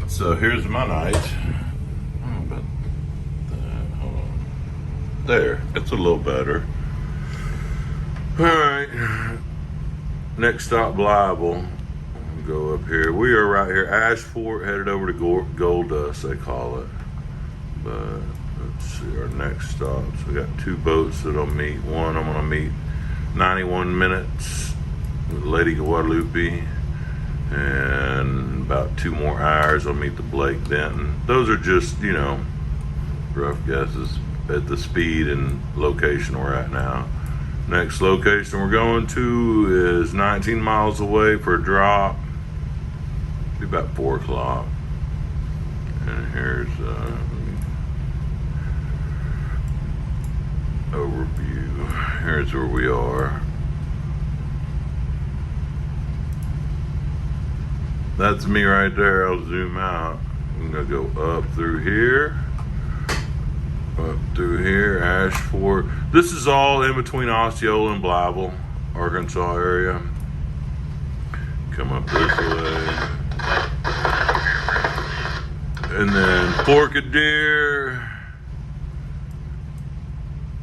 So here's my night. Oh, but hold on. There, it's a little better. All right. Next stop, Blyville. Go up here. We are right here, Ashford, headed over to Gold Dust, they call it. But let's see our next stops. We got two boats that I'll meet. One I'm gonna meet 91 minutes with Lady Guadalupe, and about 2 more hours I'll meet the Blake Denton. Those are just, rough guesses at the speed and location we're at now. Next location we're going to is 19 miles away for a drop. Be about 4 o'clock. And here's overview. Here's where we are. That's me right there. I'll zoom out. I'm gonna go up through here, Ashford. This is all in between Osceola and Blyville, Arkansas area. Come up this way. And then Fork of Deer.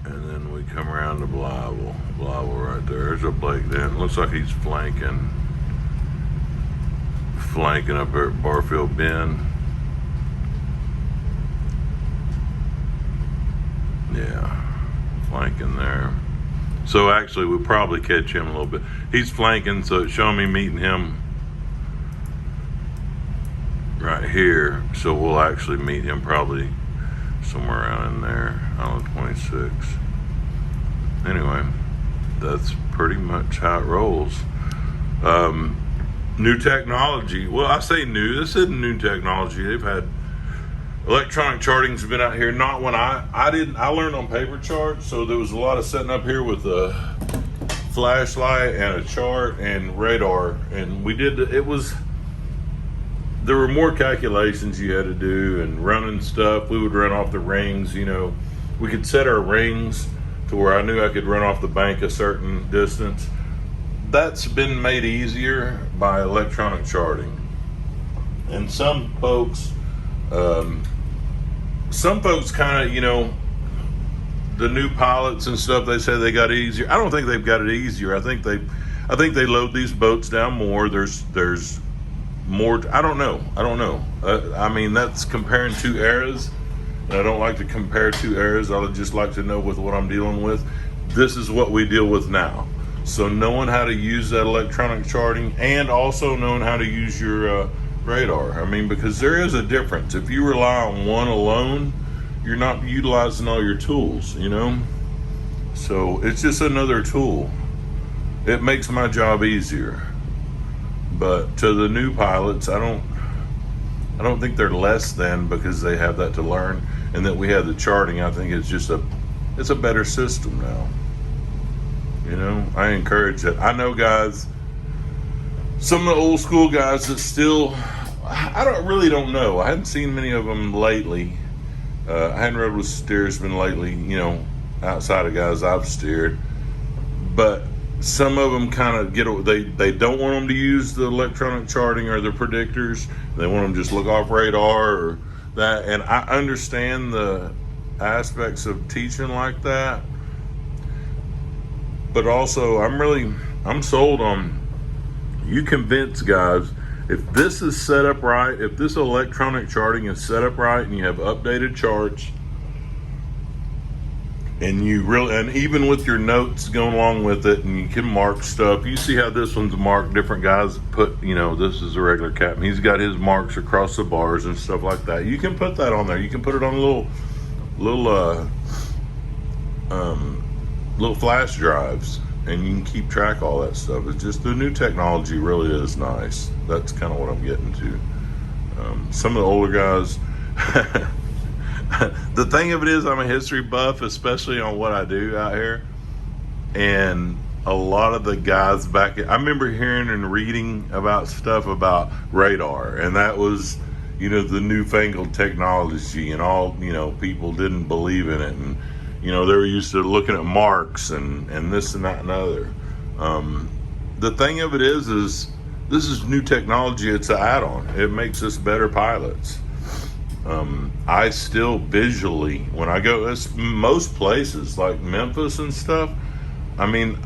And then we come around to Blyville. Blyville right there. There's a Blake Denton. Looks like he's flanking up there at Barfield Bend. Yeah, flanking there. So actually we'll probably catch him a little bit. He's flanking, so it's showing me meeting him right here. So we'll actually meet him probably somewhere around in there, Island 26. Anyway, that's pretty much how it rolls. New technology. Well, I say new. This isn't new technology. They've had electronic charting's been out here. Not when I learned on paper charts, so there was a lot of setting up here with a flashlight and a chart and radar, and there were more calculations you had to do and running stuff. We would run off the rings. We could set our rings to where I knew I could run off the bank a certain distance. That's been made easier by electronic charting. And some folks kind of, the new pilots and stuff, they say they got it easier. I don't think they've got it easier. I think they load these boats down more. There's more. I don't know. That's comparing two eras. And I don't like to compare two eras. I would just like to know with what I'm dealing with. This is what we deal with now. So knowing how to use that electronic charting and also knowing how to use your radar. Because there is a difference. If you rely on one alone, you're not utilizing all your tools, So it's just another tool. It makes my job easier. But to the new pilots, I don't think they're less than because they have that to learn, and that we have the charting. I think it's just it's a better system now. I encourage it. I know guys, some of the old school guys that still, I don't know. I haven't seen many of them lately. I hadn't rode with steersmen lately, outside of guys I've steered. But some of them kind of they don't want them to use the electronic charting or the predictors. They want them to just look off radar or that. And I understand the aspects of teaching like that. But also, I'm sold on, you convince guys, if this is set up right, if this electronic charting is set up right and you have updated charts, and even with your notes going along with it, and you can mark stuff. You see how this one's marked. Different guys put, this is a regular captain. He's got his marks across the bars and stuff like that. You can put that on there. You can put it on little flash drives, and you can keep track of all that stuff. It's just the new technology really is nice. That's kind of what I'm getting to. Some of the older guys, the thing of it is, I'm a history buff, especially on what I do out here. And a lot of the guys I remember hearing and reading about stuff about radar, and that was, the newfangled technology, and all, people didn't believe in it. And, they were used to looking at marks and this and that and other. The thing of it is This is new technology. It's an add-on. It makes us better pilots. I still visually, when I go, most places like Memphis and stuff, I mean,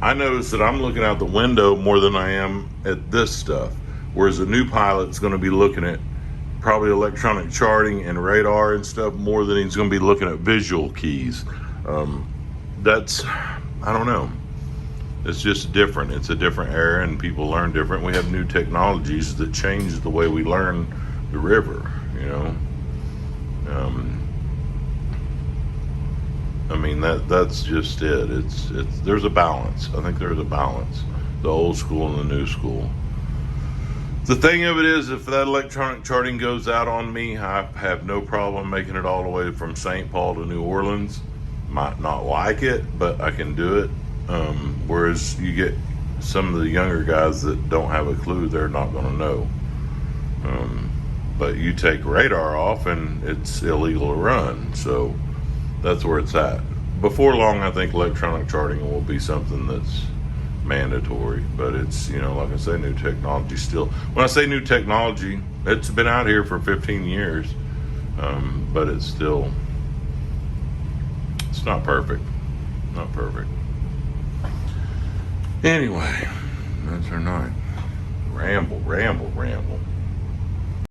I notice that I'm looking out the window more than I am at this stuff. Whereas a new pilot's going to be looking at probably electronic charting and radar and stuff more than he's going to be looking at visual keys. That's, I don't know. It's just different. It's a different era and people learn different. We have new technologies that change the way we learn the river, you know. I mean, that's just it. It's there's a balance. I think there's a balance. The old school and the new school. The thing of it is, if that electronic charting goes out on me, I have no problem making it all the way from St. Paul to New Orleans. Might not like it, but I can do it. Whereas you get some of the younger guys that don't have a clue, they're not going to know. But you take radar off and it's illegal to run. So that's where it's at. Before long, I think electronic charting will be something that's mandatory, but it's, you know, like I say, new technology still. When I say new technology, it's been out here for 15 years, but it's still, it's not perfect. Not perfect. Anyway, that's our night. Ramble.